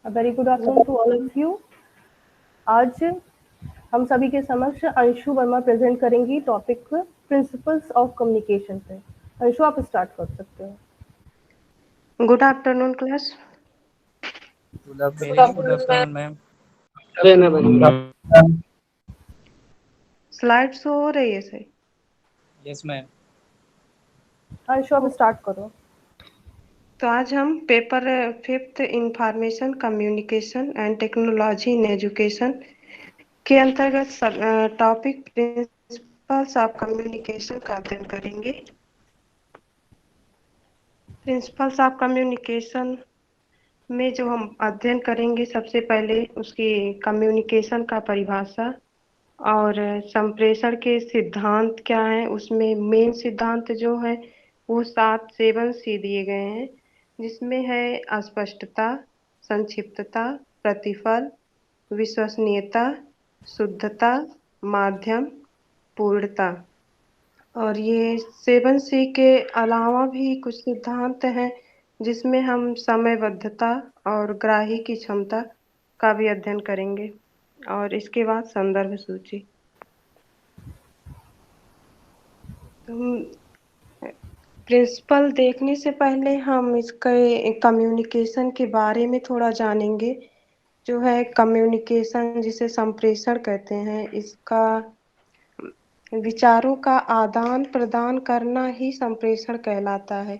Very good afternoon to all of you. आज हम सभी के समक्ष अंशु वर्मा प्रेजेंट करेंगी टॉपिक प्रिंसिपल्स ऑफ कम्युनिकेशन पे। अंशु, आप स्टार्ट कर सकते हो। Good afternoon class. Very good afternoon ma'am. Slide show हो रही है सही? Yes ma'am. अंशु, आप स्टार्ट करो। तो आज हम paper 5th information communication and technology in education के अंतर्गत टॉपिक प्रिंसिपल्स ऑफ कम्युनिकेशन का अध्ययन करेंगे। प्रिंसिपल्स ऑफ कम्युनिकेशन में जो हम अध्ययन करेंगे, सबसे पहले उसकी कम्युनिकेशन का परिभाषा और संप्रेषण के सिद्धांत क्या है। उसमें मेन सिद्धांत जो है वो 7 दिए गए हैं, जिसमें है स्पष्टता, संक्षिप्तता, प्रतिफल, विश्वसनीयता, शुद्धता, माध्यम, पूर्णता। और ये 7C के अलावा भी कुछ सिद्धांत हैं, जिसमें हम समयबद्धता और ग्राही की क्षमता का भी अध्ययन करेंगे। और इसके बाद संदर्भ सूची। प्रिंसिपल देखने से पहले हम इसके कम्युनिकेशन के बारे में थोड़ा जानेंगे। जो है कम्युनिकेशन, जिसे संप्रेषण कहते हैं, इसका विचारों का आदान प्रदान करना ही संप्रेषण कहलाता है।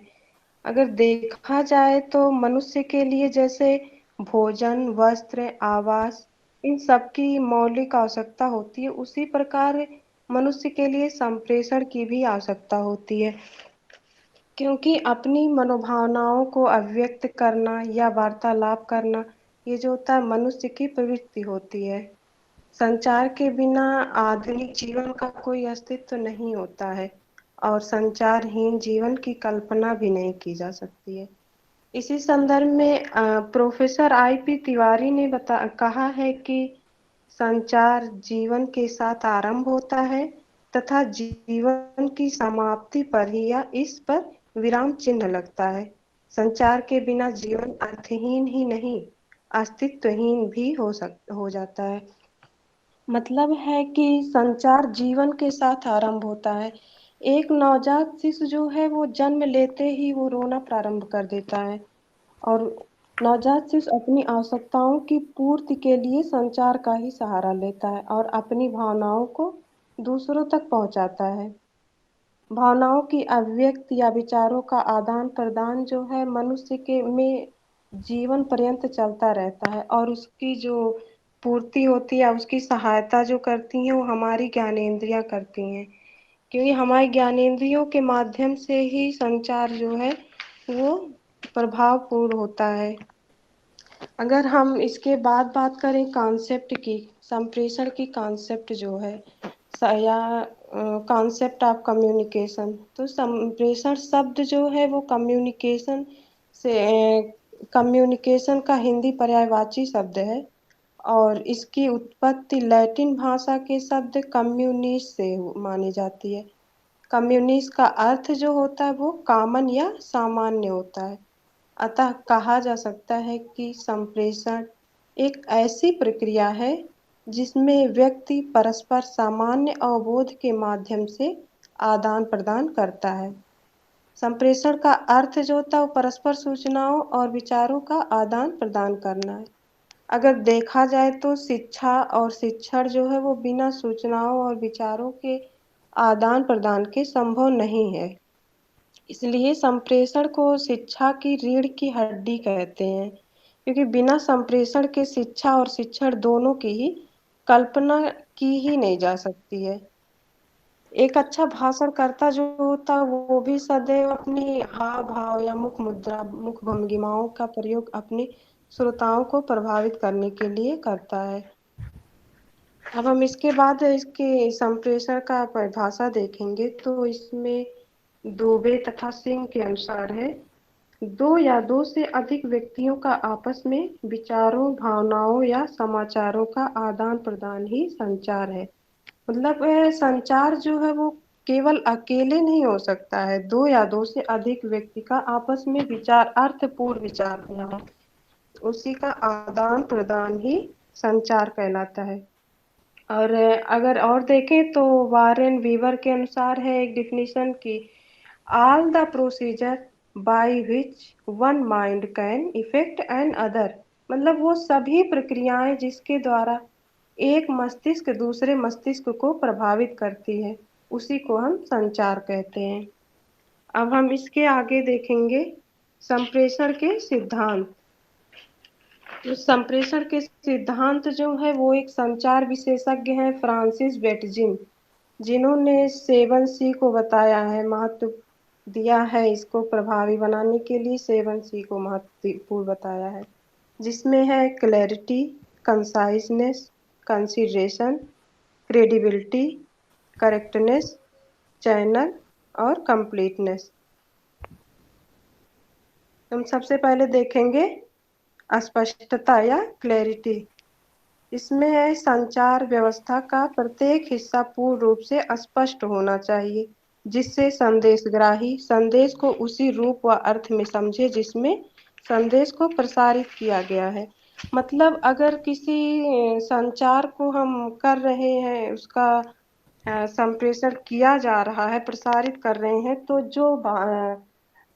अगर देखा जाए तो मनुष्य के लिए जैसे भोजन, वस्त्र, आवास, इन सब की मौलिक आवश्यकता होती है, उसी प्रकार मनुष्य के लिए संप्रेषण की भी आवश्यकता होती है। क्योंकि अपनी मनोभावनाओं को अभिव्यक्त करना या वार्तालाप करना, ये जो होता है मनुष्य की प्रवृत्ति होती है। संचार के बिना आधुनिक जीवन का कोई अस्तित्व नहीं होता है और संचारहीन जीवन की कल्पना भी नहीं की जा सकती है। इसी संदर्भ में प्रोफेसर IP तिवारी ने कहा है कि संचार जीवन के साथ आरंभ होता है तथा जीवन की समाप्ति पर ही या इस पर विराम चिन्ह लगता है। संचार के बिना जीवन अर्थहीन ही नहीं, अस्तित्वहीन भी हो जाता है। मतलब है कि संचार जीवन के साथ आरंभ होता है। एक नवजात शिशु जो है वो जन्म लेते ही वो रोना प्रारंभ कर देता है और नवजात शिशु अपनी आवश्यकताओं की पूर्ति के लिए संचार का ही सहारा लेता है और अपनी भावनाओं को दूसरों तक पहुंचाता है। भावनाओं की अभिव्यक्ति या विचारों का आदान प्रदान जो है मनुष्य के में जीवन पर्यंत चलता रहता है और उसकी जो पूर्ति होती है, उसकी सहायता जो करती हैं वो हमारी ज्ञानेंद्रियां करती हैं। क्योंकि हमारे ज्ञानेंद्रियों के माध्यम से ही संचार जो है वो प्रभावपूर्ण होता है। अगर हम इसके बाद बात करें कॉन्सेप्ट की, संप्रेषण की कॉन्सेप्ट जो है या कॉन्सेप्ट ऑफ कम्युनिकेशन, तो संप्रेषण शब्द जो है वो कम्युनिकेशन से कम्युनिकेशन का हिंदी पर्यायवाची शब्द है और इसकी उत्पत्ति लैटिन भाषा के शब्द कम्युनिस से मानी जाती है। कम्युनिस का अर्थ जो होता है वो कॉमन या सामान्य होता है। अतः कहा जा सकता है कि संप्रेषण एक ऐसी प्रक्रिया है जिसमें व्यक्ति परस्पर सामान्य अवबोध के माध्यम से आदान प्रदान करता है। संप्रेषण का अर्थ जो होता है वो परस्पर सूचनाओं और विचारों का आदान प्रदान करना है। अगर देखा जाए तो शिक्षा और शिक्षण जो है वो बिना सूचनाओं और विचारों के आदान प्रदान के संभव नहीं है। इसलिए संप्रेषण को शिक्षा की रीढ़ की हड्डी कहते हैं, क्योंकि बिना संप्रेषण के शिक्षा और शिक्षण दोनों की ही कल्पना की ही नहीं जा सकती है। एक अच्छा भाषणकर्ता जो होता है वो भी सदैव अपनी हाव भाव या मुख मुद्रा, मुख भंगिमाओं का प्रयोग अपने श्रोताओं को प्रभावित करने के लिए करता है। अब हम इसके बाद इसके संप्रेषण का परिभाषा देखेंगे तो इसमें दुबे तथा सिंह के अनुसार है, दो या दो से अधिक व्यक्तियों का आपस में विचारों, भावनाओं या समाचारों का आदान प्रदान ही संचार है। मतलब संचार जो है वो केवल अकेले नहीं हो सकता है, दो या दो से अधिक व्यक्ति का आपस में विचार, अर्थपूर्ण विचार होना। उसी का आदान प्रदान ही संचार कहलाता है। और अगर और देखें तो वारेन वीवर के अनुसार है एक डिफिनीशन की, all the procedure by which one mind can affect another, मतलब वो सभी प्रक्रियाएं जिसके द्वारा एक मस्तिष्क दूसरे मस्तिष्क को प्रभावित करती है, उसी को हम संचार कहते हैं। अब हम इसके आगे देखेंगे संप्रेषण के सिद्धांत। तो संप्रेषण के सिद्धांत जो है वो एक संचार विशेषज्ञ हैं फ्रांसिस बेटजिन, जिन्होंने 7C को बताया है, महत्व दिया है इसको प्रभावी बनाने के लिए 7C को महत्वपूर्ण बताया है, जिसमें है clarity, conciseness, consideration, credibility, correctness, channel और कंप्लीटनेस। हम सबसे पहले देखेंगे अस्पष्टता या क्लैरिटी। इसमें है संचार व्यवस्था का प्रत्येक हिस्सा पूर्ण रूप से स्पष्ट होना चाहिए, जिससे संदेशग्राही संदेश को उसी रूप व अर्थ में समझे जिसमें संदेश को प्रसारित किया गया है। मतलब अगर किसी संचार को हम कर रहे हैं, उसका संप्रेषण किया जा रहा है, प्रसारित कर रहे हैं, तो जो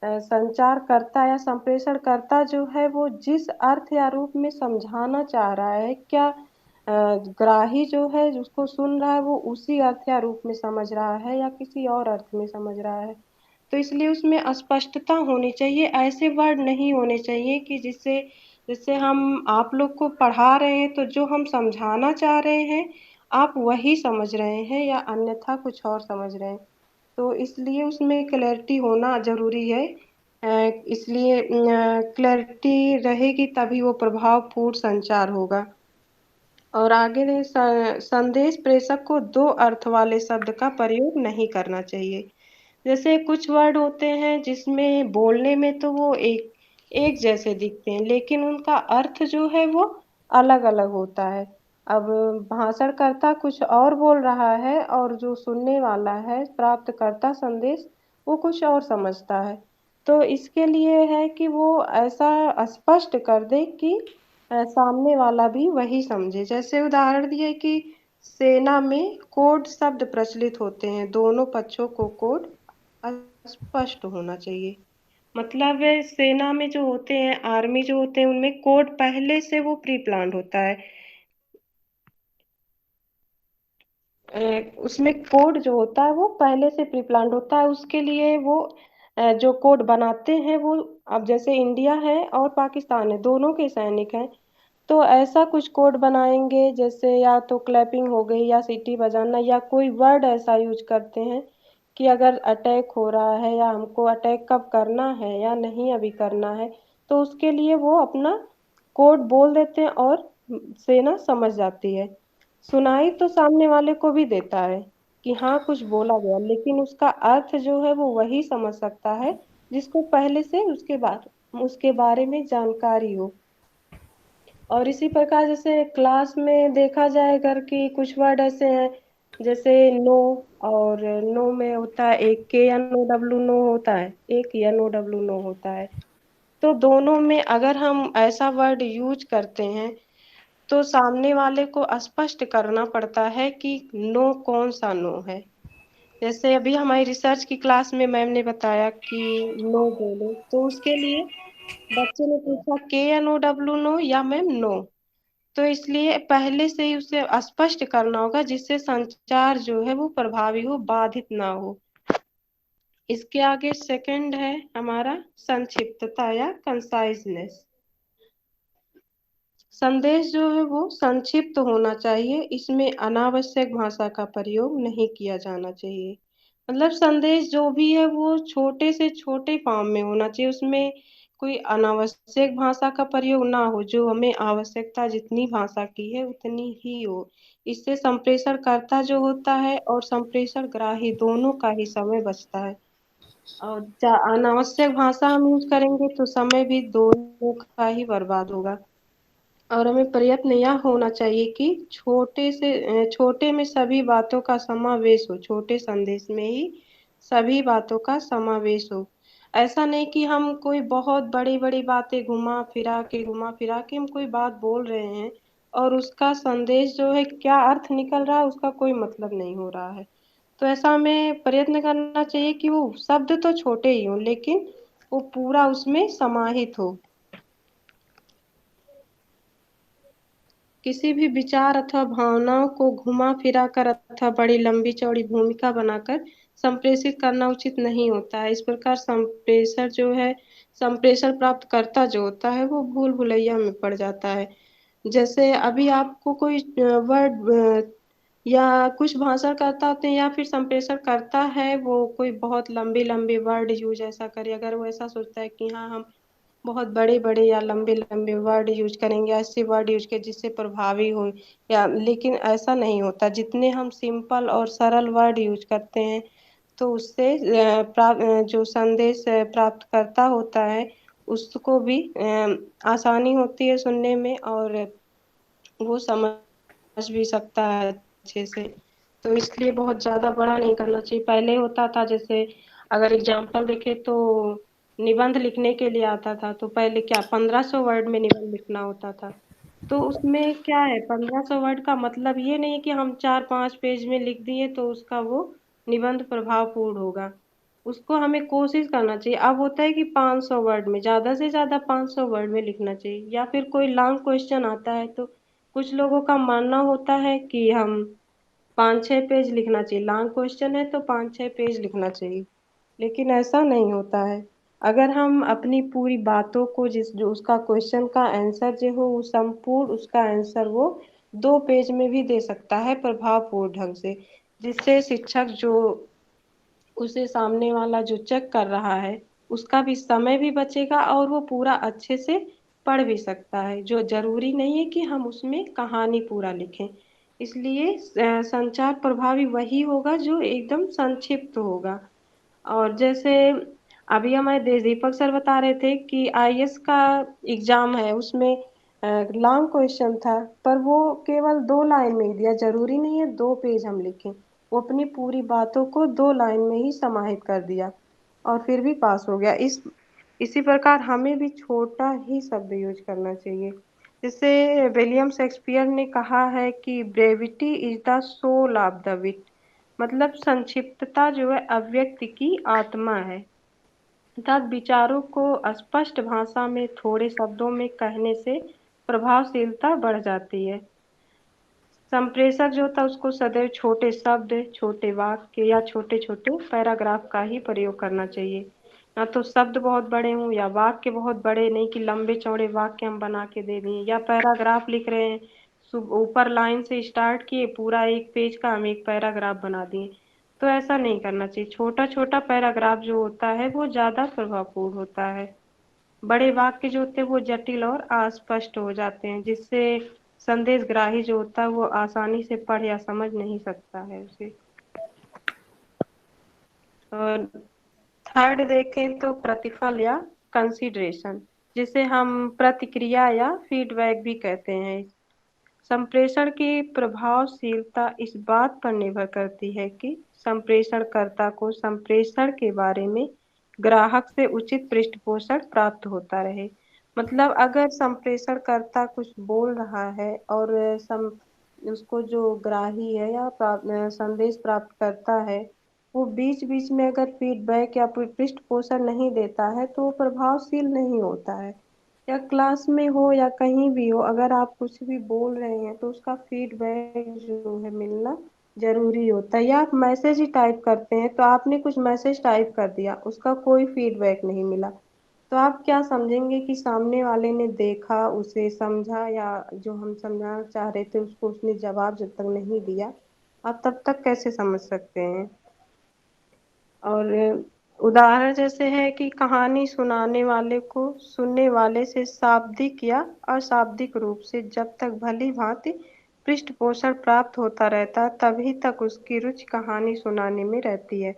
संचारकर्ता या संप्रेषण कर्ता जो है वो जिस अर्थ या रूप में समझाना चाह रहा है, क्या ग्राही जो है उसको सुन रहा है वो उसी अर्थ या रूप में समझ रहा है या किसी और अर्थ में समझ रहा है। तो इसलिए उसमें अस्पष्टता होनी चाहिए, ऐसे वर्ड नहीं होने चाहिए कि जिससे जिससे हम आप लोग को पढ़ा रहे हैं तो जो हम समझाना चाह रहे हैं आप वही समझ रहे हैं या अन्यथा कुछ और समझ रहे हैं। तो इसलिए उसमें क्लैरिटी होना ज़रूरी है। इसलिए क्लैरिटी रहेगी तभी वो प्रभावपूर्ण संचार होगा। और आगे संदेश प्रेषक को दो अर्थ वाले शब्द का प्रयोग नहीं करना चाहिए। जैसे कुछ वर्ड होते हैं जिसमें बोलने में तो वो एक एक जैसे दिखते हैं, लेकिन उनका अर्थ जो है वो अलग अलग होता है। अब भाषणकर्ता कुछ और बोल रहा है और जो सुनने वाला है प्राप्तकर्ता संदेश वो कुछ और समझता है। तो इसके लिए है कि वो ऐसा स्पष्ट कर दे कि सामने वाला भी वही समझे। जैसे उदाहरण दिए कि सेना में कोड शब्द प्रचलित होते हैं, दोनों पक्षों को कोड स्पष्ट होना चाहिए। मतलब सेना में जो होते हैं, आर्मी जो होते हैं, उनमें कोड पहले से वो प्री प्लान्ड होता है। उसमें कोड जो होता है वो पहले से प्री प्लान्ड होता है। उसके लिए वो जो कोड बनाते हैं वो, अब जैसे इंडिया है और पाकिस्तान है, दोनों के सैनिक हैं, तो ऐसा कुछ कोड बनाएंगे जैसे या तो क्लैपिंग हो गई या सीटी बजाना या कोई वर्ड ऐसा यूज करते हैं कि अगर अटैक हो रहा है या हमको अटैक कब करना है या नहीं अभी करना है, तो उसके लिए वो अपना कोड बोल देते हैं और सेना समझ जाती है। सुनाई तो सामने वाले को भी देता है कि हाँ कुछ बोला गया, लेकिन उसका अर्थ जो है वो वही समझ सकता है जिसको पहले से उसके बारे में जानकारी हो। और इसी प्रकार जैसे क्लास में देखा जाए अगर कि कुछ वर्ड ऐसे हैं जैसे नो, और नो में होता है एक के या नो डब्लू नो होता है, एक या नो डब्लू नो होता है। तो दोनों में अगर हम ऐसा वर्ड यूज करते हैं तो सामने वाले को स्पष्ट करना पड़ता है कि नो कौन सा नो है। जैसे अभी हमारी रिसर्च की क्लास में मैम ने बताया कि नो बोलो, तो उसके लिए बच्चे ने पूछा के या नो डब्लू नो या मैम नो। तो इसलिए पहले से ही उसे स्पष्ट करना होगा जिससे संचार जो है वो प्रभावी हो, बाधित ना हो। इसके आगे सेकंड है हमारा संक्षिप्तता या कंसाइजनेस। संदेश जो है वो संक्षिप्त होना चाहिए, इसमें अनावश्यक भाषा का प्रयोग नहीं किया जाना चाहिए। मतलब संदेश जो भी है वो छोटे से छोटे फॉर्म में होना चाहिए, उसमें कोई अनावश्यक भाषा का प्रयोग ना हो, जो हमें आवश्यकता जितनी भाषा की है उतनी ही हो। इससे संप्रेषणकर्ता जो होता है और संप्रेषण ग्राही दोनों का ही समय बचता है। और अनावश्यक भाषा हम यूज करेंगे तो समय भी दोनों का ही बर्बाद होगा। और हमें प्रयत्न यह होना चाहिए कि छोटे में सभी बातों का समावेश हो, छोटे संदेश में ही सभी बातों का समावेश हो। ऐसा नहीं कि हम कोई बहुत बड़ी बड़ी बातें घुमा फिरा के हम कोई बात बोल रहे हैं और उसका संदेश जो है क्या अर्थ निकल रहा है उसका कोई मतलब नहीं हो रहा है। तो ऐसा हमें प्रयत्न करना चाहिए कि वो शब्द तो छोटे ही हों लेकिन वो पूरा उसमें समाहित हो। किसी भी विचार अथवा भावनाओं को घुमा फिरा कर अथवा बड़ी लंबी चौड़ी भूमिका बनाकर संप्रेषित करना उचित नहीं होता है। इस प्रकार संप्रेषण जो है, संप्रेषण प्राप्तकर्ता जो होता है वो भूल भुलैया में पड़ जाता है। जैसे अभी आपको कोई वर्ड या कुछ भाषण करता होते हैं या फिर संप्रेषण करता है वो कोई बहुत लंबी लंबी वर्ड यूज ऐसा करे, अगर वो ऐसा सोचता है कि हाँ हम बहुत बड़े बड़े या लंबे लंबे वर्ड यूज करेंगे, ऐसे वर्ड यूज के जिससे प्रभावी हो, या लेकिन ऐसा नहीं होता। जितने हम सिंपल और सरल वर्ड यूज करते हैं तो उससे जो संदेश प्राप्त करता होता है उसको भी आसानी होती है सुनने में और वो समझ भी सकता है अच्छे से। तो इसलिए बहुत ज्यादा बड़ा नहीं करना चाहिए। पहले होता था जैसे अगर एग्जाम्पल देखे तो निबंध लिखने के लिए आता था तो पहले क्या 1500 वर्ड में निबंध लिखना होता था। तो उसमें क्या है 1500 वर्ड का मतलब ये नहीं कि हम 4-5 पेज में लिख दिए तो उसका वो निबंध प्रभावपूर्ण होगा। उसको हमें कोशिश करना चाहिए। अब होता है कि 500 वर्ड में ज्यादा से ज्यादा 500 वर्ड में लिखना चाहिए, या फिर कोई लॉन्ग क्वेश्चन आता है तो कुछ लोगों का मानना होता है कि हम 5-6 पेज लिखना चाहिए, लॉन्ग क्वेश्चन है तो 5-6 पेज लिखना चाहिए, लेकिन ऐसा नहीं होता है। अगर हम अपनी पूरी बातों को जिस जो उसका क्वेश्चन का आंसर जो हो वो संपूर्ण उसका आंसर वो 2 पेज में भी दे सकता है प्रभावपूर्ण ढंग से, जिससे शिक्षक जो उसे सामने वाला जो चेक कर रहा है उसका भी समय भी बचेगा और वो पूरा अच्छे से पढ़ भी सकता है। जो जरूरी नहीं है कि हम उसमें कहानी पूरा लिखें। इसलिए संचार प्रभावी वही होगा जो एकदम संक्षिप्त होगा। और जैसे अभी हमारे दीपक सर बता रहे थे कि आईएएस का एग्जाम है उसमें लॉन्ग क्वेश्चन था, पर वो केवल 2 लाइन में ही दिया। जरूरी नहीं है 2 पेज हम लिखें, वो अपनी पूरी बातों को 2 लाइन में ही समाहित कर दिया और फिर भी पास हो गया। इसी प्रकार हमें भी छोटा ही शब्द यूज करना चाहिए। जैसे विलियम शेक्सपियर ने कहा है कि brevity is the soul of the wit, मतलब संक्षिप्तता जो है अव्यक्त की आत्मा है। अर्थात विचारों को स्पष्ट भाषा में थोड़े शब्दों में कहने से प्रभावशीलता बढ़ जाती है। संप्रेषक जो होता है उसको सदैव छोटे शब्द, छोटे वाक्य या छोटे छोटे पैराग्राफ का ही प्रयोग करना चाहिए। ना तो शब्द बहुत बड़े हों या वाक्य बहुत बड़े नहीं कि लंबे चौड़े वाक्य हम बना के दे दिए, या पैराग्राफ लिख रहे हैं ऊपर लाइन से स्टार्ट किए पूरा 1 पेज का हम एक पैराग्राफ बना दिए। तो ऐसा नहीं करना चाहिए। छोटा छोटा पैराग्राफ जो होता है वो ज्यादा प्रभावपूर्ण होता है। बड़े वाक्य जो होते हैं वो जटिल और अस्पष्ट हो जाते हैं, जिससे संदेश ग्राही जो होता है वो आसानी से पढ़ या समझ नहीं सकता है उसे। और थर्ड देखें तो प्रतिफल या कंसीडरेशन, जिसे हम प्रतिक्रिया या फीडबैक भी कहते हैं। संप्रेषण की प्रभावशीलता इस बात पर निर्भर करती है कि संप्रेषणकर्ता को संप्रेषण के बारे में ग्राहक से उचित पृष्ठपोषण प्राप्त होता रहे। मतलब अगर संप्रेषणकर्ता कुछ बोल रहा है और उसको जो ग्राही है या संदेश प्राप्त करता है वो बीच बीच में अगर फीडबैक या पृष्ठपोषण नहीं देता है तो वो प्रभावशील नहीं होता है। या क्लास में हो या कहीं भी हो, अगर आप कुछ भी बोल रहे हैं तो उसका फीडबैक जो है मिलना जरूरी होता है। या आप मैसेज ही टाइप करते हैं तो आपने कुछ मैसेज टाइप कर दिया, उसका कोई फीडबैक नहीं मिला, तो आप क्या समझेंगे कि सामने वाले ने देखा, उसे समझा, या जो हम समझाना चाह रहे थे उसको उसने जवाब जब तक नहीं दिया आप तब तक कैसे समझ सकते हैं। और उदाहरण जैसे है कि कहानी सुनाने वाले को सुनने वाले से शाब्दिक या अशाब्दिक रूप से जब तक भली भांति पृष्ठपोषण प्राप्त होता रहता तभी तक उसकी रुचि कहानी सुनाने में रहती है।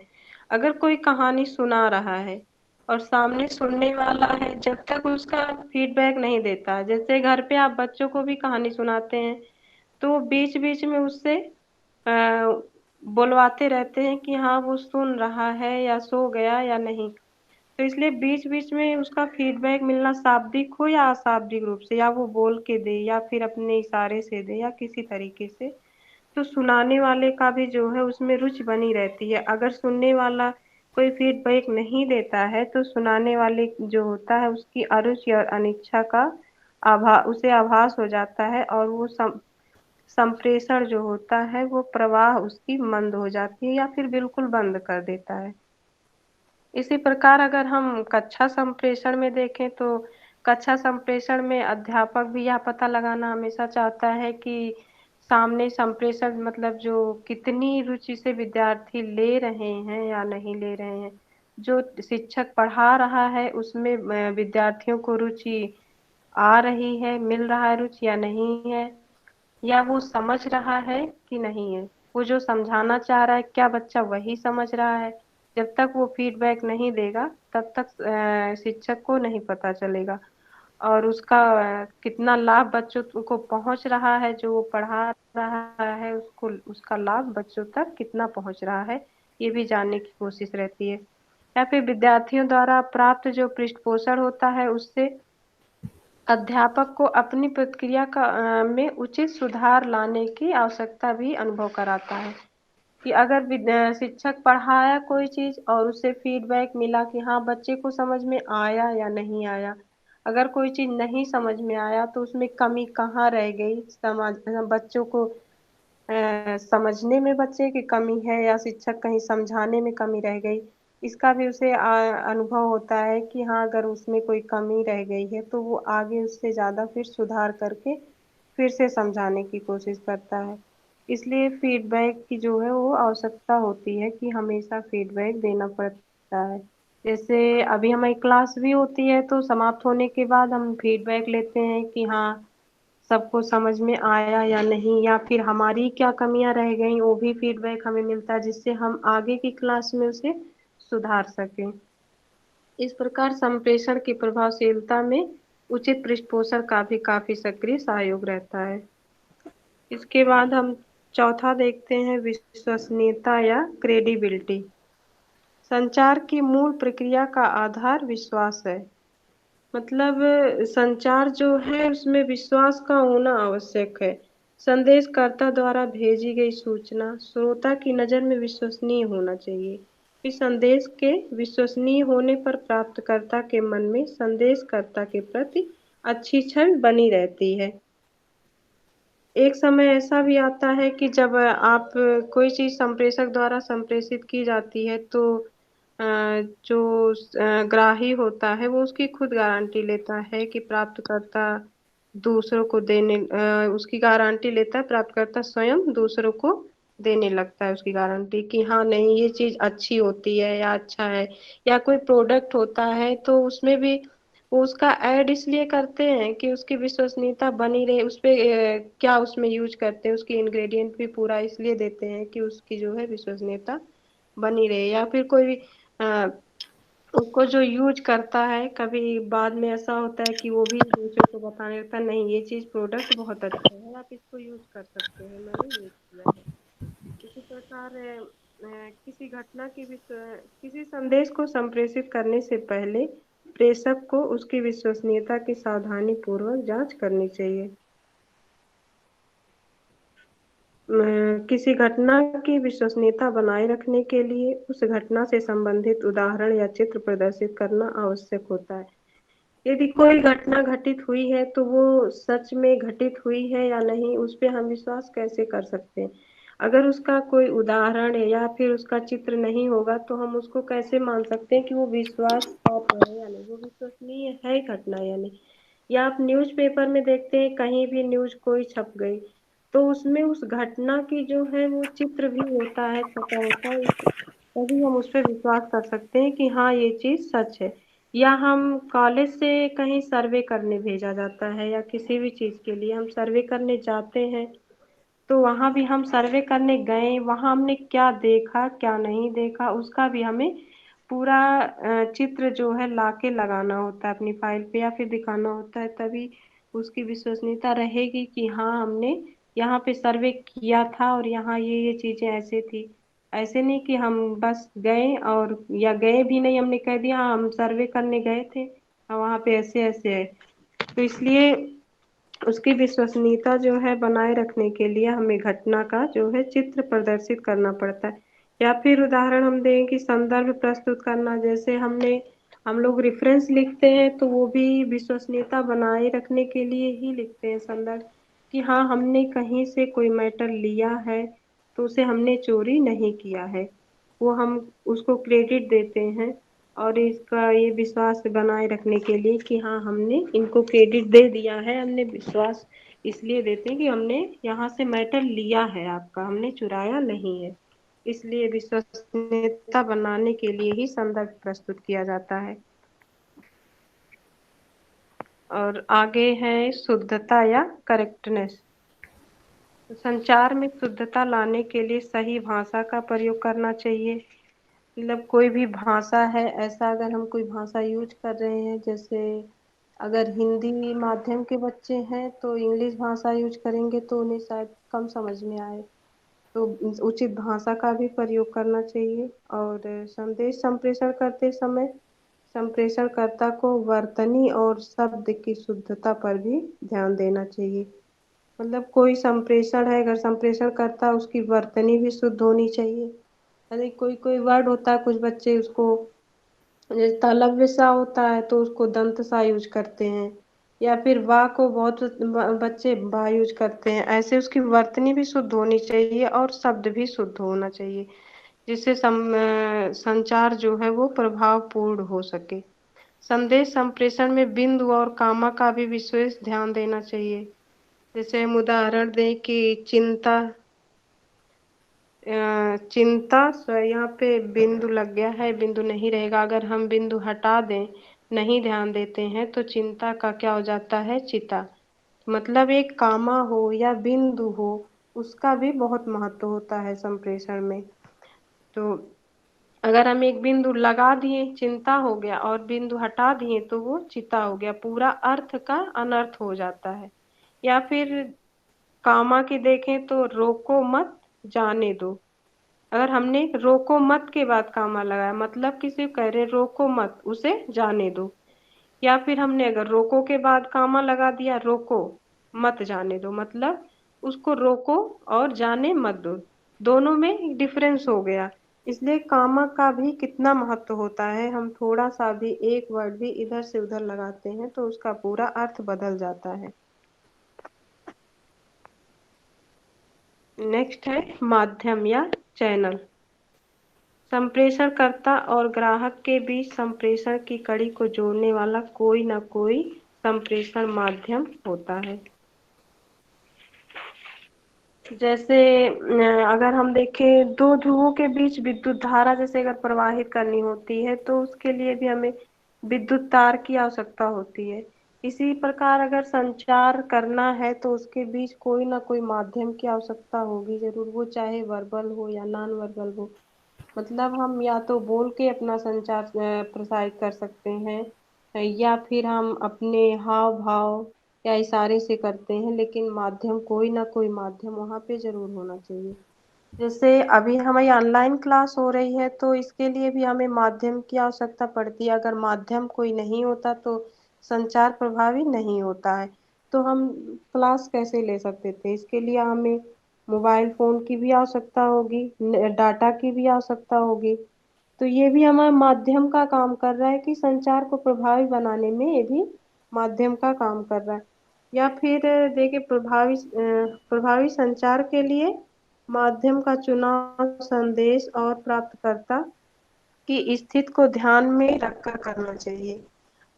अगर कोई कहानी सुना रहा है और सामने सुनने वाला है जब तक उसका फीडबैक नहीं देता, जैसे घर पे आप बच्चों को भी कहानी सुनाते हैं तो बीच बीच में उससे बुलवाते रहते हैं कि हाँ वो सुन रहा है या सो गया या नहीं। तो इसलिए बीच बीच में उसका फीडबैक मिलना, शाब्दिक हो या अशाब्दिक रूप से, या वो बोल के दे या फिर अपने इशारे से दे या किसी तरीके से, तो सुनाने वाले का भी जो है उसमें रुचि बनी रहती है। अगर सुनने वाला कोई फीडबैक नहीं देता है तो सुनाने वाले जो होता है उसकी अरुचि और अनिच्छा का उसे आभास हो जाता है, और वो संप्रेषण जो होता है वो प्रवाह उसकी मंद हो जाती है या फिर बिल्कुल बंद कर देता है। इसी प्रकार अगर हम कक्षा संप्रेषण में देखें तो कक्षा संप्रेषण में अध्यापक भी यह पता लगाना हमेशा चाहता है कि सामने संप्रेषण मतलब जो कितनी रुचि से विद्यार्थी ले रहे हैं या नहीं ले रहे हैं। जो शिक्षक पढ़ा रहा है उसमें विद्यार्थियों को रुचि आ रही है, मिल रहा है रुचि या नहीं है, या वो समझ रहा है कि नहीं है। वो जो समझाना चाह रहा है क्या बच्चा वही समझ रहा है। जब तक वो फीडबैक नहीं देगा तब तक शिक्षक को नहीं पता चलेगा, और उसका कितना लाभ बच्चों को पहुंच रहा है, जो वो पढ़ा रहा है उसको उसका लाभ बच्चों तक कितना पहुंच रहा है, ये भी जानने की कोशिश रहती है। या फिर विद्यार्थियों द्वारा प्राप्त जो पृष्ठपोषण होता है उससे अध्यापक को अपनी प्रतिक्रिया में उचित सुधार लाने की आवश्यकता भी अनुभव कराता है। कि अगर शिक्षक पढ़ाया कोई चीज और उससे फीडबैक मिला कि हाँ बच्चे को समझ में आया या नहीं आया, अगर कोई चीज नहीं समझ में आया तो उसमें कमी कहाँ रह गई, समझ बच्चों को समझने में बच्चे की कमी है या शिक्षक कहीं समझाने में कमी रह गई, इसका भी उसे अनुभव होता है कि हाँ अगर उसमें कोई कमी रह गई है तो वो आगे उससे ज्यादा फिर सुधार करके फिर से समझाने की कोशिश करता है। इसलिए फीडबैक की जो है वो आवश्यकता होती है कि हमेशा फीडबैक देना पड़ता है। जैसे अभी हमारी क्लास भी होती है तो समाप्त होने के बाद हम फीडबैक लेते हैं कि हाँ सबको समझ में आया या नहीं, या फिर हमारी क्या कमियां रह गई वो भी फीडबैक हमें मिलता है जिससे हम आगे की क्लास में उसे सुधार सकें। इस प्रकार संप्रेषण की प्रभावशीलता में उचित पृष्ठपोषण का भी काफी सक्रिय सहयोग रहता है। इसके बाद हम चौथा देखते हैं विश्वसनीयता या क्रेडिबिलिटी। संचार की मूल प्रक्रिया का आधार विश्वास है। मतलब संचार जो है उसमें विश्वास का होना आवश्यक है। संदेशकर्ता द्वारा भेजी गई सूचना श्रोता की नजर में विश्वसनीय होना चाहिए। इस संदेश के विश्वसनीय होने पर प्राप्तकर्ता के मन में संदेशकर्ता के प्रति अच्छी छवि बनी रहती है। एक समय ऐसा भी आता है कि जब आप कोई चीज संप्रेषक द्वारा संप्रेषित की जाती है तो जो ग्राही होता है वो उसकी खुद गारंटी लेता है कि प्राप्तकर्ता दूसरों को देने उसकी गारंटी लेता है, प्राप्तकर्ता स्वयं दूसरों को देने लगता है उसकी गारंटी कि हाँ नहीं ये चीज अच्छी होती है या अच्छा है। या कोई प्रोडक्ट होता है तो उसमें भी वो उसका ऐड इसलिए करते हैं कि उसकी विश्वसनीयता बनी रहे, उसपे क्या उसमें यूज करते हैं उसकी इंग्रेडिएंट भी पूरा इसलिए देते हैं कि उसकी जो है विश्वसनीयता बनी रहे। या फिर कोई भी अ, उसको जो यूज करता है कभी बाद में ऐसा होता है कि वो भी दूसरों को बताने लगता है नहीं ये चीज प्रोडक्ट बहुत अच्छा है आप इसको यूज कर सकते हैं, मैंने यूज किया है। इसी प्रकार किसी संदेश को संप्रेषित करने से पहले प्रेषक को उसकी विश्वसनीयता की सावधानी पूर्वक जांच करनी चाहिए। किसी घटना की विश्वसनीयता बनाए रखने के लिए उस घटना से संबंधित उदाहरण या चित्र प्रदर्शित करना आवश्यक होता है। यदि कोई घटना घटित हुई है तो वो सच में घटित हुई है या नहीं उस पे हम विश्वास कैसे कर सकते हैं। अगर उसका कोई उदाहरण है या फिर उसका चित्र नहीं होगा तो हम उसको कैसे मान सकते हैं कि वो विश्वास पात्र है या नहीं, वो विश्वसनीय है घटना या नहीं। या आप न्यूज़पेपर में देखते हैं कहीं भी न्यूज़ कोई छप गई तो उसमें उस घटना की जो है वो चित्र भी होता है, छपा होता है, तभी हम उस पर विश्वास कर सकते हैं कि हाँ ये चीज सच है। या हम कॉलेज से कहीं सर्वे करने भेजा जाता है या किसी भी चीज के लिए हम सर्वे करने जाते हैं तो वहां भी हम सर्वे करने गए, वहां हमने क्या देखा क्या नहीं देखा उसका भी हमें पूरा चित्र जो है लाके लगाना होता है अपनी फाइल पे या फिर दिखाना होता है, तभी उसकी विश्वसनीयता रहेगी कि हाँ हमने यहाँ पे सर्वे किया था और यहाँ ये चीजें ऐसे थी। ऐसे नहीं कि हम बस गए और या गए भी नहीं, हमने कह दिया हाँ हम सर्वे करने गए थे और वहाँ पे ऐसे ऐसे है। तो इसलिए उसकी विश्वसनीयता जो है बनाए रखने के लिए हमें घटना का जो है चित्र प्रदर्शित करना पड़ता है। या फिर उदाहरण हम दें कि संदर्भ प्रस्तुत करना, जैसे हम लोग रेफरेंस लिखते हैं तो वो भी विश्वसनीयता बनाए रखने के लिए ही लिखते हैं संदर्भ, कि हाँ हमने कहीं से कोई मैटर लिया है तो उसे हमने चोरी नहीं किया है, वो हम उसको क्रेडिट देते हैं। और इसका ये विश्वास बनाए रखने के लिए कि हाँ हमने इनको क्रेडिट दे दिया है, हमने विश्वास इसलिए देते हैं कि हमने यहाँ से मैटर लिया है आपका, हमने चुराया नहीं है। इसलिए विश्वसनीयता बनाने के लिए ही संदर्भ प्रस्तुत किया जाता है। और आगे है शुद्धता या करेक्टनेस। संचार में शुद्धता लाने के लिए सही भाषा का प्रयोग करना चाहिए। मतलब कोई भी भाषा है, ऐसा अगर हम कोई भाषा यूज कर रहे हैं, जैसे अगर हिंदी माध्यम के बच्चे हैं तो इंग्लिश भाषा यूज करेंगे तो उन्हें शायद कम समझ में आए, तो उचित भाषा का भी प्रयोग करना चाहिए। और संदेश संप्रेषण करते समय संप्रेषणकर्ता को वर्तनी और शब्द की शुद्धता पर भी ध्यान देना चाहिए। मतलब कोई संप्रेषण है, अगर संप्रेषण करता है उसकी वर्तनी भी शुद्ध होनी चाहिए। अरे कोई कोई वर्ड होता है, कुछ बच्चे उसको जैसे तालव्य सा होता है तो उसको दंत सा यूज करते हैं, या फिर वाह को बहुत बच्चे बा यूज करते हैं। ऐसे उसकी वर्तनी भी शुद्ध होनी चाहिए और शब्द भी शुद्ध होना चाहिए, जिससे संचार जो है वो प्रभावपूर्ण हो सके। संदेश संप्रेषण में बिंदु और कामा का भी विशेष ध्यान देना चाहिए। जैसे हम उदाहरण दें कि चिंता यहाँ पे बिंदु लग गया है, बिंदु नहीं रहेगा। अगर हम बिंदु हटा दें, नहीं ध्यान देते हैं तो चिंता का क्या हो जाता है, चिता। मतलब एक कामा हो या बिंदु हो, उसका भी बहुत महत्व होता है संप्रेषण में। तो अगर हम एक बिंदु लगा दिए चिंता हो गया और बिंदु हटा दिए तो वो चिता हो गया, पूरा अर्थ का अनर्थ हो जाता है। या फिर कामा की देखें तो रोको मत, जाने दो। अगर हमने रोको मत के बाद कामा लगाया, मतलब किसी को कह रहे रोको मत, उसे जाने दो। या फिर हमने अगर रोको के बाद कामा लगा दिया, रोको मत जाने दो, मतलब उसको रोको और जाने मत दो, दोनों में डिफरेंस हो गया। इसलिए कामा का भी कितना महत्व होता है, हम थोड़ा सा भी एक वर्ड भी इधर से उधर लगाते हैं तो उसका पूरा अर्थ बदल जाता है। नेक्स्ट है माध्यम या चैनल। संप्रेषणकर्ता और ग्राहक के बीच संप्रेषण की कड़ी को जोड़ने वाला कोई न कोई संप्रेषण माध्यम होता है। जैसे अगर हम देखें दो ध्रुवों के बीच विद्युत धारा जैसे अगर प्रवाहित करनी होती है तो उसके लिए भी हमें विद्युत तार की आवश्यकता होती है। इसी प्रकार अगर संचार करना है तो उसके बीच कोई ना कोई माध्यम की आवश्यकता होगी जरूर, वो चाहे वर्बल हो या नॉन वर्बल हो। मतलब हम या तो बोल के अपना संचार प्रसारित कर सकते हैं, या फिर हम अपने हाव भाव या इशारे से करते हैं, लेकिन माध्यम कोई ना कोई माध्यम वहाँ पे जरूर होना चाहिए। जैसे अभी हमारी ऑनलाइन क्लास हो रही है तो इसके लिए भी हमें माध्यम की आवश्यकता पड़ती है। अगर माध्यम कोई नहीं होता तो संचार प्रभावी नहीं होता है। तो हम क्लास कैसे ले सकते थे, इसके लिए हमें मोबाइल फोन की भी आवश्यकता होगी, डाटा की भी आवश्यकता होगी। तो ये भी हमारा माध्यम का काम कर रहा है कि संचार को प्रभावी बनाने में ये भी माध्यम का काम कर रहा है। या फिर देखिए प्रभावी संचार के लिए माध्यम का चुनाव संदेश और प्राप्तकर्ता की स्थिति को ध्यान में रखकर करना चाहिए।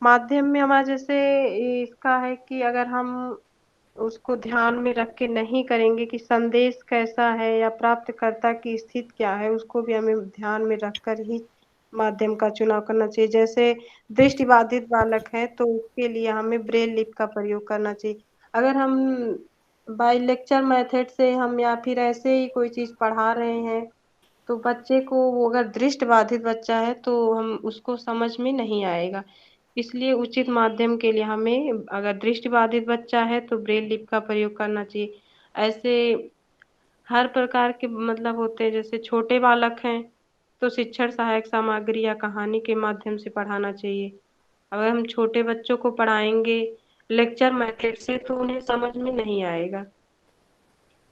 माध्यम में हमारा जैसे इसका है कि अगर हम उसको ध्यान में रख के नहीं करेंगे कि संदेश कैसा है या प्राप्तकर्ता की स्थिति क्या है, उसको भी हमें ध्यान में रखकर ही माध्यम का चुनाव करना चाहिए। जैसे दृष्टिबाधित बालक है तो उसके लिए हमें ब्रेल लिपि का प्रयोग करना चाहिए। अगर हम बाई लेक्चर मेथड से हम या फिर ऐसे ही कोई चीज पढ़ा रहे हैं तो बच्चे को, वो अगर दृष्टिबाधित बच्चा है तो हम उसको समझ में नहीं आएगा। इसलिए उचित माध्यम के लिए हमें, अगर दृष्टिबाधित बच्चा है तो ब्रेल लिपि का प्रयोग करना चाहिए। ऐसे हर प्रकार के मतलब होते हैं। जैसे छोटे बालक हैं तो शिक्षण सहायक सामग्री या कहानी के माध्यम से पढ़ाना चाहिए। अगर हम छोटे बच्चों को पढ़ाएंगे लेक्चर मेथड से तो उन्हें समझ में नहीं आएगा।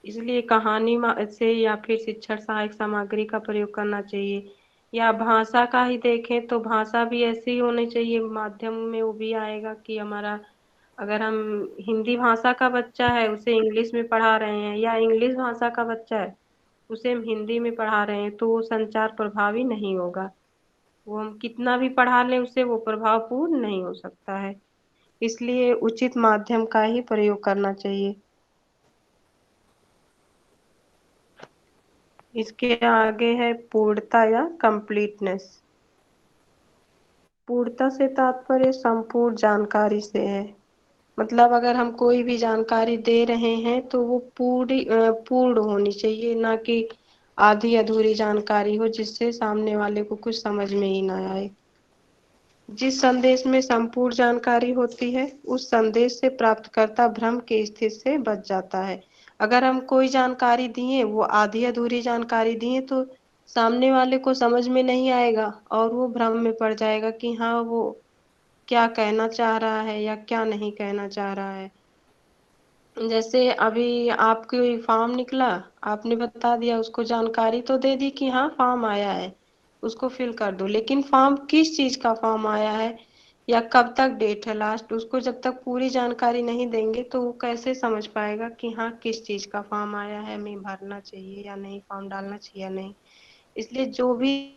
इसलिए कहानी से या फिर शिक्षण सहायक सामग्री का प्रयोग करना चाहिए। या भाषा का ही देखें तो भाषा भी ऐसी ही होनी चाहिए, माध्यम में वो भी आएगा कि हमारा, अगर हम हिंदी भाषा का बच्चा है उसे इंग्लिश में पढ़ा रहे हैं, या इंग्लिश भाषा का बच्चा है उसे हम हिंदी में पढ़ा रहे हैं, तो वो संचार प्रभावी नहीं होगा। वो हम कितना भी पढ़ा लें उससे वो प्रभावपूर्ण नहीं हो सकता है। इसलिए उचित माध्यम का ही प्रयोग करना चाहिए। इसके आगे है पूर्णता या कंप्लीटनेस। पूर्णता से तात्पर्य संपूर्ण जानकारी से है। मतलब अगर हम कोई भी जानकारी दे रहे हैं तो वो पूर्ण होनी चाहिए, ना कि आधी अधूरी जानकारी हो जिससे सामने वाले को कुछ समझ में ही ना आए। जिस संदेश में संपूर्ण जानकारी होती है उस संदेश से प्राप्तकर्ता भ्रम की स्थिति से बच जाता है। अगर हम कोई जानकारी दिए वो आधी अधूरी जानकारी दिए तो सामने वाले को समझ में नहीं आएगा और वो भ्रम में पड़ जाएगा कि हाँ वो क्या कहना चाह रहा है या क्या नहीं कहना चाह रहा है। जैसे अभी आपकी फॉर्म निकला, आपने बता दिया उसको, जानकारी तो दे दी कि हाँ फॉर्म आया है, उसको फिल कर दो, लेकिन फॉर्म किस चीज का फॉर्म आया है या कब तक डेट है लास्ट, उसको जब तक पूरी जानकारी नहीं देंगे तो वो कैसे समझ पाएगा कि हाँ किस चीज का फॉर्म आया है, हमें भरना चाहिए या नहीं, फॉर्म डालना चाहिए या नहीं। इसलिए जो भी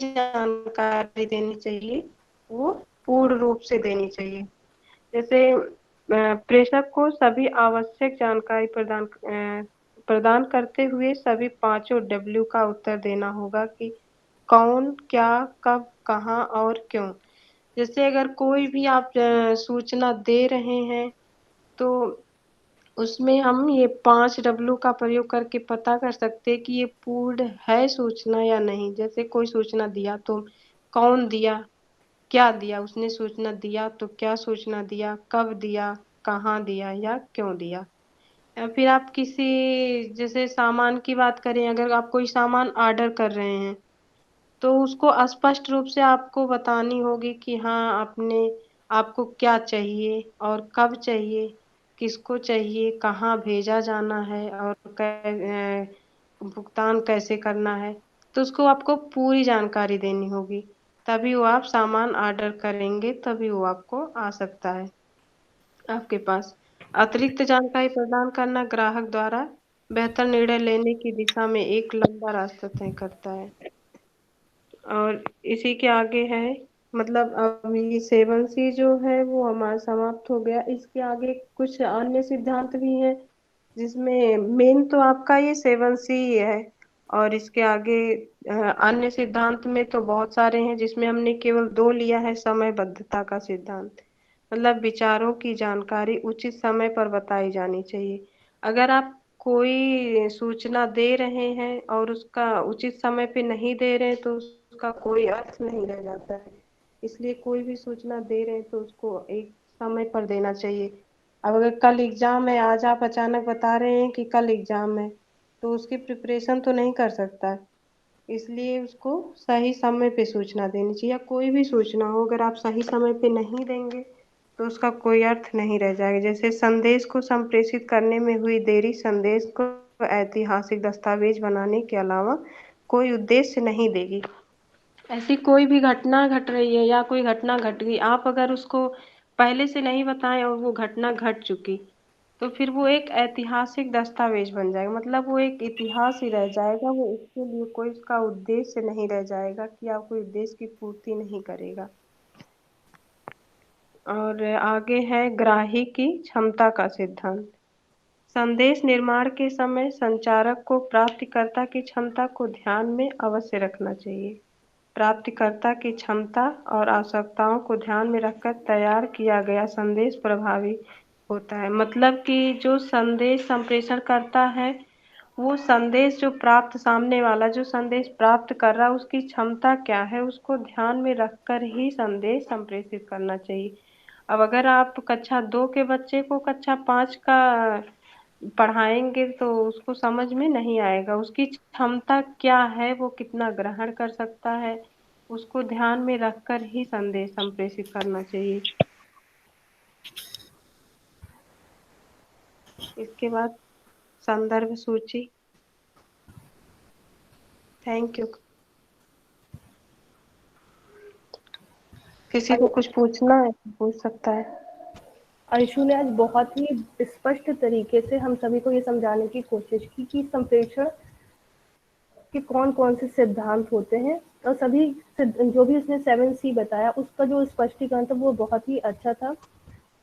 जानकारी देनी चाहिए वो पूर्ण रूप से देनी चाहिए। जैसे प्रेषक को सभी आवश्यक जानकारी प्रदान करते हुए सभी पांचों डब्ल्यू का उत्तर देना होगा कि कौन, क्या, कब, कहाँ और क्यों। जैसे अगर कोई भी आप सूचना दे रहे हैं तो उसमें हम ये 5 डब्ल्यू का प्रयोग करके पता कर सकते हैं कि ये पूर्ण है सूचना या नहीं। जैसे कोई सूचना दिया तो कौन दिया, क्या दिया, उसने सूचना दिया तो क्या सूचना दिया, कब दिया, कहाँ दिया या क्यों दिया। या फिर आप किसी, जैसे सामान की बात करें, अगर आप कोई सामान ऑर्डर कर रहे हैं तो उसको स्पष्ट रूप से आपको बतानी होगी कि हाँ आपने, आपको क्या चाहिए और कब चाहिए, किसको चाहिए, कहाँ भेजा जाना है और भुगतान कैसे करना है। तो उसको आपको पूरी जानकारी देनी होगी, तभी वो आप सामान ऑर्डर करेंगे, तभी वो आपको आ सकता है आपके पास। अतिरिक्त जानकारी प्रदान करना ग्राहक द्वारा बेहतर निर्णय लेने की दिशा में एक लंबा रास्ता तय करता है। और इसी के आगे है, मतलब अभी 7C जो है वो हमारा समाप्त हो गया। इसके आगे कुछ अन्य सिद्धांत भी हैं जिसमें मेन तो आपका ये 7C ही है। और इसके आगे अन्य सिद्धांत में तो बहुत सारे हैं जिसमें हमने केवल 2 लिया है। समयबद्धता का सिद्धांत, मतलब विचारों की जानकारी उचित समय पर बताई जानी चाहिए। अगर आप कोई सूचना दे रहे हैं और उसका उचित समय पे नहीं दे रहे हैं तो उसका कोई अर्थ नहीं रह जाता है। इसलिए कोई भी सूचना दे रहे हैं तो उसको एक समय पर देना चाहिए। अब अगर कल एग्जाम है, आज आप अचानक बता रहे हैं कि कल एग्जाम है, तो उसकी प्रिपरेशन तो नहीं कर सकता है। इसलिए उसको सही समय पे सूचना देनी चाहिए। या कोई भी सूचना हो अगर आप सही समय पे नहीं देंगे तो उसका कोई अर्थ नहीं रह जाएगा। जैसे संदेश को संप्रेषित करने में हुई देरी संदेश को ऐतिहासिक दस्तावेज बनाने के अलावा कोई उद्देश्य नहीं देगी। ऐसी कोई भी घटना घट रही है या कोई घटना घट गई, आप अगर उसको पहले से नहीं बताएं और वो घटना घट चुकी तो फिर वो एक ऐतिहासिक दस्तावेज बन जाएगा, मतलब वो एक इतिहास ही रह जाएगा। वो उसके लिए कोई उसका उद्देश्य नहीं रह जाएगा कि आप कोई उद्देश्य की पूर्ति नहीं करेगा। और आगे है ग्राही की क्षमता का सिद्धांत। संदेश निर्माण के समय संचारक को प्राप्तकर्ता की क्षमता को ध्यान में अवश्य रखना चाहिए। प्राप्तकर्ता की क्षमता और आवश्यकताओं को ध्यान में रखकर तैयार किया गया संदेश प्रभावी होता है। मतलब कि जो संदेश संप्रेषण करता है वो संदेश जो प्राप्त, सामने वाला जो संदेश प्राप्त कर रहा है उसकी क्षमता क्या है उसको ध्यान में रखकर ही संदेश संप्रेषित करना चाहिए। अब अगर आप कक्षा 2 के बच्चे को कक्षा 5 का पढ़ाएंगे तो उसको समझ में नहीं आएगा। उसकी क्षमता क्या है, वो कितना ग्रहण कर सकता है, उसको ध्यान में रखकर ही संदेश संप्रेषित करना चाहिए। इसके बाद संदर्भ सूची। Thank you. किसी को कुछ पूछना है तो पूछ सकता है। अंशु ने आज बहुत ही स्पष्ट तरीके से हम सभी को ये समझाने की कोशिश की कि संप्रेषण के कौन कौन से सिद्धांत होते हैं, और सभी जो भी उसने 7C बताया उसका जो स्पष्टीकरण था वो बहुत ही अच्छा था।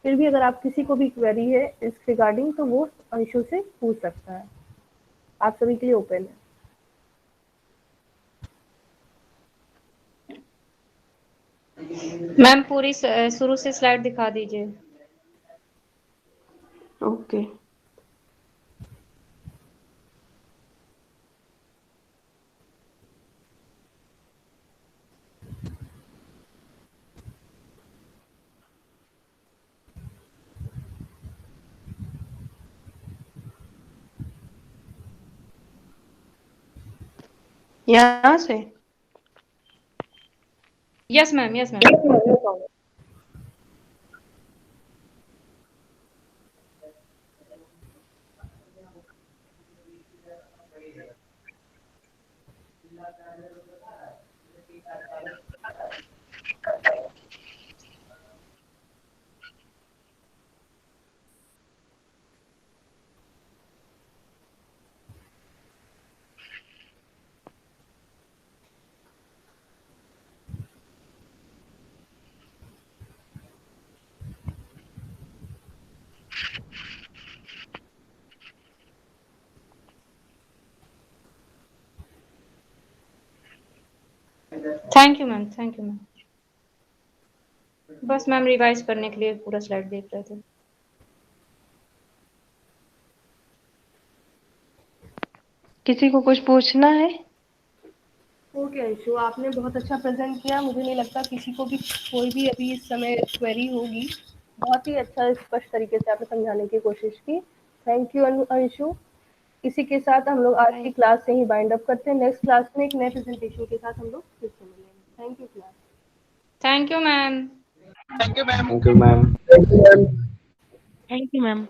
फिर भी अगर आप किसी को भी क्वेरी है इस रिगार्डिंग तो वो अंशु से पूछ सकता है। आप सभी के लिए ओपन है। मैम पूरी शुरू से स्लाइड दिखा दीजिए। ओके। यहाँ से yes ma'am, yes ma'am. Thank you ma'am, thank you ma'am. बस मैम रिवाइज करने के लिए पूरा स्लाइड देख रहे थे। किसी को कुछ पूछना है? ओके अंशु, आपने बहुत अच्छा प्रेजेंट किया। मुझे नहीं लगता किसी को भी कोई भी अभी इस समय क्वेरी होगी। बहुत ही अच्छा स्पष्ट तरीके से आपने समझाने की कोशिश की। Thank you Anshu. इसी के साथ हम लोग आज की क्लास से ही बाइंड अप करते हैं। नेक्स्ट क्लास में एक नए प्रेजेंटेशन के साथ हम लोग फिर से मिलेंगे। Thank you class. Thank you ma'am. Thank you ma'am. Thank you ma'am.